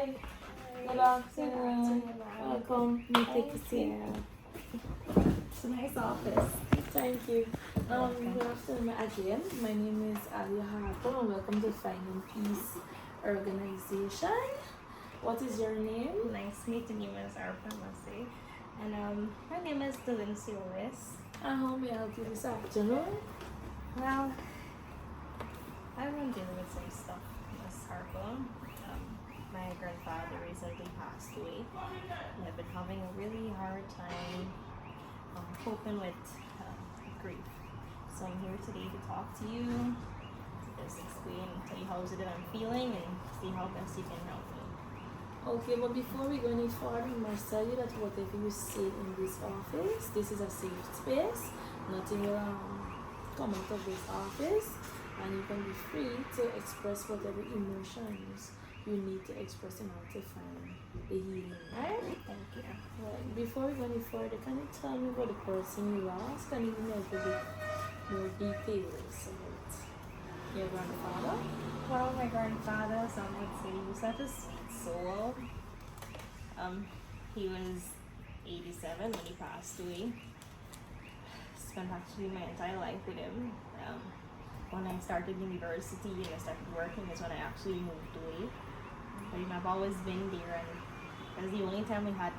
Hi. Good afternoon. Welcome. You take a seat. It's a nice office. Thank you. Good afternoon again. My name is Alia Harper and welcome to Finding Peace Organization. What is your name? Nice meeting you, Ms. Arpa Masi. And my name is Delincy Lewis. And how may I help you this afternoon? Well, I've been dealing with some stuff, Ms. Harpa. My grandfather recently passed away. And I've been having a really hard time coping with grief. So I'm here today to talk to you, to just explain, tell you how is it that I'm feeling, and see how best you can help me. Okay, but before we go any further, I must tell you that whatever you say in this office, this is a safe space. Nothing will come out of this office, and you can be free to express whatever emotions you need to express in order to find the healing, right? Thank you. Right. Before we go any further, can you tell me about the person you lost? Can you give me a little bit more details about your grandfather? Well, my grandfather, some would say, he was such a sweet soul. He was 87 when he passed away. Spent actually my entire life with him. When I started university and I started working is when I actually moved away. But I've always been there, and it was the only time we had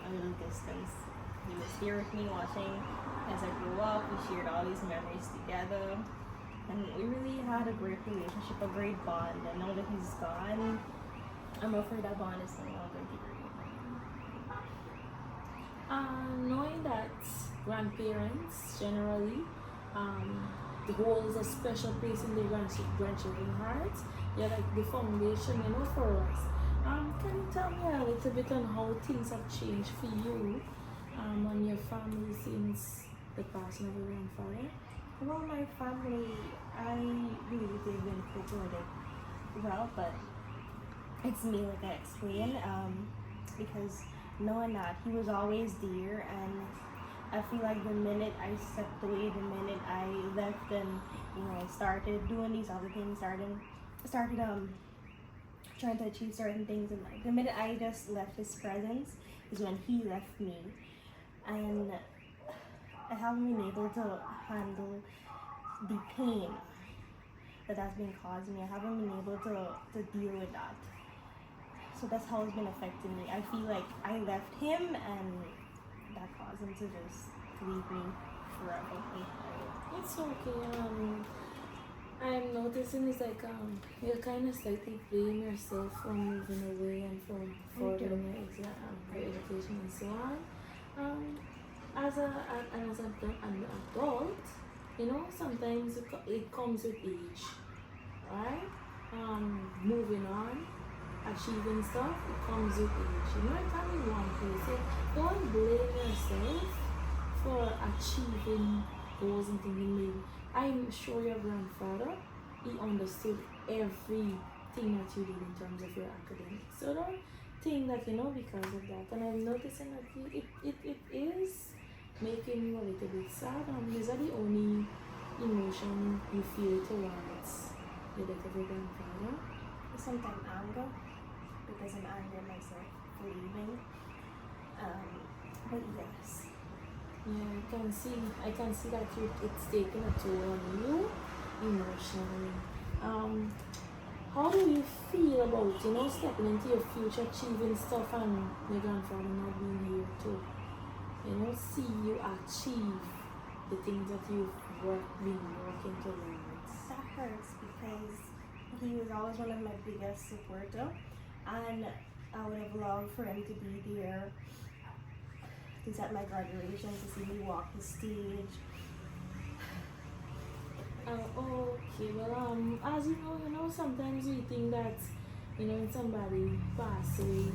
a little distance. He was here with me watching as I grew up. We shared all these memories together. And we really had a great relationship, a great bond. And now that he's gone, I'm afraid that bond is no longer there. Knowing that grandparents generally holds a special place in their grandchildren's hearts, they're like the foundation, for us. Can you tell me a little bit on how things have changed for you and your family since the passing of your grandfather? Well, my family, I really didn't cope with it well, but it's me, like I explained, because knowing that he was always there, and I feel like the minute I stepped away, the minute I left, and I started doing these other things, started trying to achieve certain things in life. The minute I just left his presence is when he left me, and I haven't been able to handle the pain that has been causing me. I haven't been able to deal with that. So that's how it's been affecting me. I feel like I left him, and that caused him to just leave me forever. It's okay. I'm noticing it's like you're kind of slightly blaming yourself for moving away and for furthering your education and so on. As an adult, sometimes it comes with age, right? Moving on, achieving stuff, it comes with age. It can be one place. So don't blame yourself for achieving goals and thinking maybe. I'm sure your grandfather, he understood everything that you did in terms of your academics. So don't think that, because of that. And I'm noticing that it is making you a little bit sad. These are the only emotion you feel towards the death of your grandfather. Sometimes anger, because I'm angry at myself for leaving. But yes. Yeah, I can see that it's taking a toll on you emotionally. How do you feel about, stepping into your future, achieving stuff, and your grandfather not being here to, see you achieve the things that you've been working towards? That hurts because he was always one of my biggest supporter, and I would have loved for him to be there. He's at my graduation to see me walk the stage. Okay, well, as you know, sometimes we think that, when somebody passes away,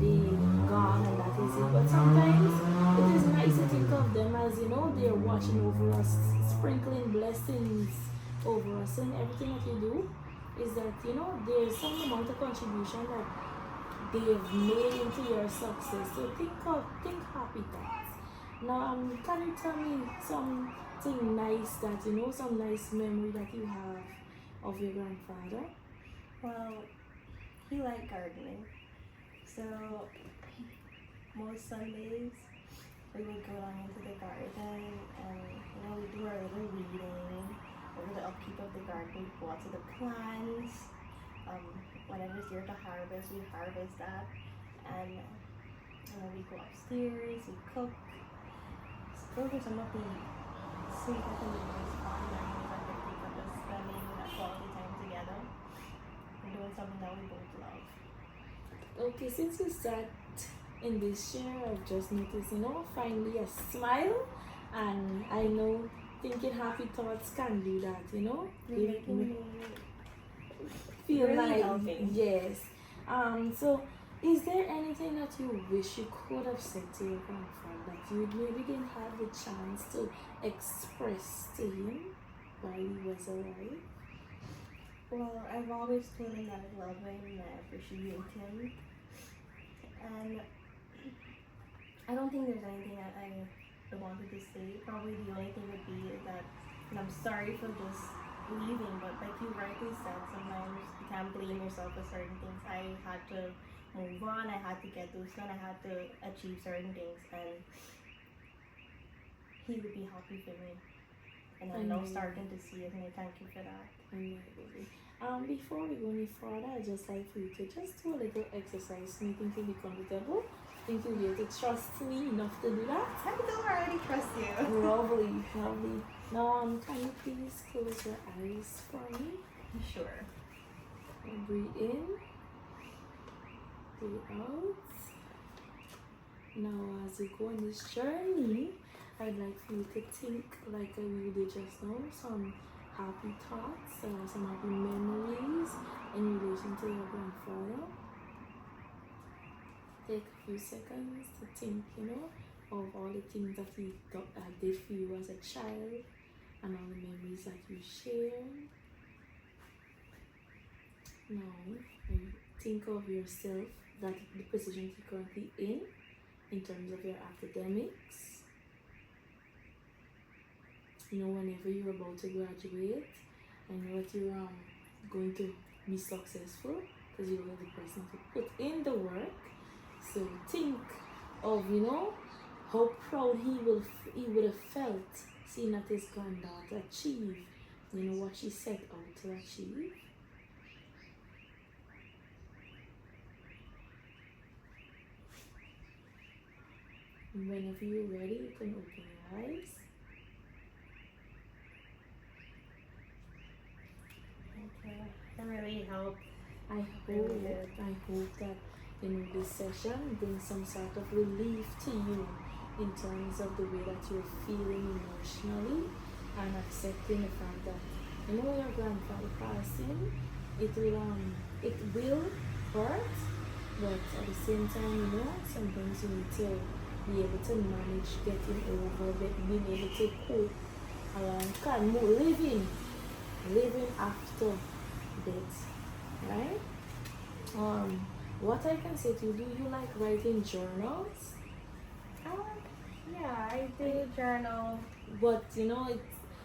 they gone and that is it. But sometimes it is nice to think of them as, they're watching over us, sprinkling blessings over us, and everything that you do is that, there's some amount of contribution that they've made into your success. So think happy thoughts. Now, can you tell me something nice that, some nice memory that you have of your grandfather? Well, he liked gardening. So most Sundays we would go down into the garden and we do our little reading over the upkeep of the garden, we water the plants. Whenever it's year to harvest, we harvest that, and we go upstairs, we cook. So those are some of the sweetest and the most fun memories I can think of, just spending that quality time together and doing something that we both love. Okay, since you start in this year, I've just noticed, finally a smile, and I know thinking happy thoughts can do that, You're It making me feel really like healthy. yes. So is there anything that you wish you could have said to your grandfather that you maybe didn't have the chance to express to him while he was alive? Well, I've always told him that I love him and I appreciate him. And I don't think there's anything that I wanted to say. Probably the only thing would be is that, and I'm sorry for just leaving, but like you rightly said, sometimes you can't blame yourself for certain things. I had to move on, I had to get those done, I had to achieve certain things, and he would be happy for me. And I'm now starting to see it, and I thank you for that. Before we go any further, I'd just like for you to just do a little exercise. You think you'll be comfortable? Think you'll be able to trust me enough to do that? I don't already trust you. Lovely, lovely. Now, can you please close your eyes for me? Sure. And breathe in, breathe out. Now, as you go on this journey, I'd like for you to think like we did just now, some happy thoughts, some happy memories in relation to your grandfather. Take a few seconds to think, of all the things that he did for you as a child and all the memories that you shared. Now, think of yourself, that the position you're currently in terms of your academics. Whenever you're about to graduate, I know that you're going to be successful because you're the person to put in the work. So think of, how proud he would have felt seeing that his granddaughter achieve, what she set out to achieve. And whenever you're ready, you can open your eyes. Okay. That really helped. I hope that this session brings some sort of relief to you in terms of the way that you're feeling emotionally, and accepting the fact that your grandfather passing, it will hurt, but at the same time, sometimes you need to be able to manage getting over it, being able to cope and living after death, right? What I can say to you, do you like writing journals? Yeah, I did journal. But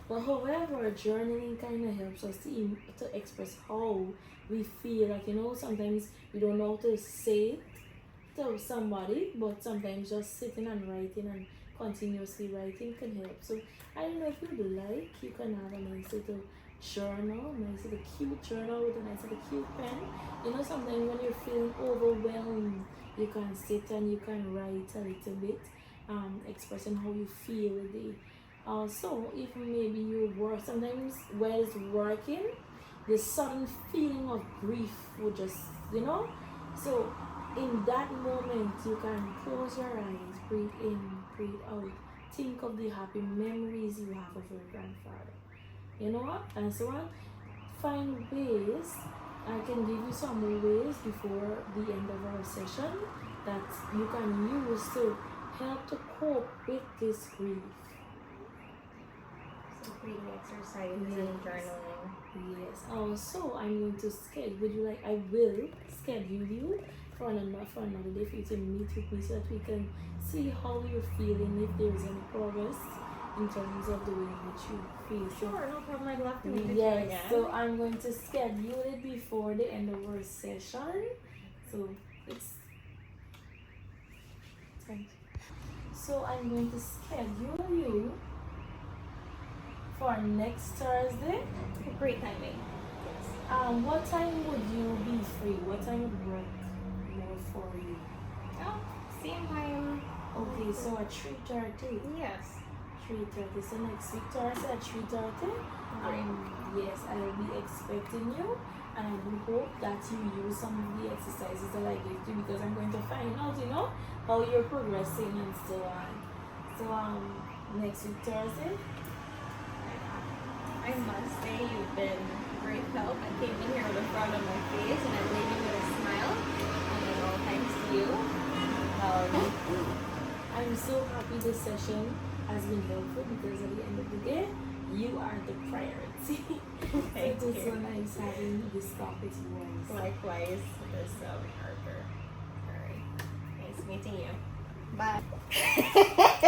however, journaling kind of helps us to express how we feel. Like, sometimes we don't know how to say it to somebody, but sometimes just sitting and writing and continuously writing can help. So I don't know if you'd like, you can have a nice little journal, nice little cute journal with a nice little cute pen. Sometimes when you're feeling overwhelmed, you can sit and you can write a little bit, expressing how you feel the day. Also, if maybe you work, sometimes while it's working, the sudden feeling of grief would just, so in that moment, you can close your eyes, breathe in, breathe out, think of the happy memories you have of your grandfather. You know what? And so on. Find ways. I can give you some more ways before the end of our session that you can use to help to cope with this grief. So breathing exercises and journaling. Yes. Also, I'm going to schedule. I will schedule you for another day for you to meet with me so that we can see how you're feeling, if there's any progress in terms of the way in which you feel. Sure, no problem. I'd love to meet with you Yes, again. so I'm going to schedule it before the end of our session. So it's Thanks. So I'm going to schedule you for next Thursday. Great timing. What time would you be free? What time would work more for you? Oh, same time. Okay, so at 3:30. Yes. 3:30. So next week Thursday at 3:30. Yes, I will be expecting you, and I do hope that you use some of the exercises that I gave you because I'm going to find out, how you're progressing and so on. So next week Thursday. I must say you've been great help. I came in here with a frown on my face and I'm leaving with a smile. And all thanks to you. I'm so happy this session has been helpful because at the end of the day, you are the priority. Thank It was so you. nice having this talk with you guys. Likewise, this Arthur. Alright. Nice meeting you. Bye.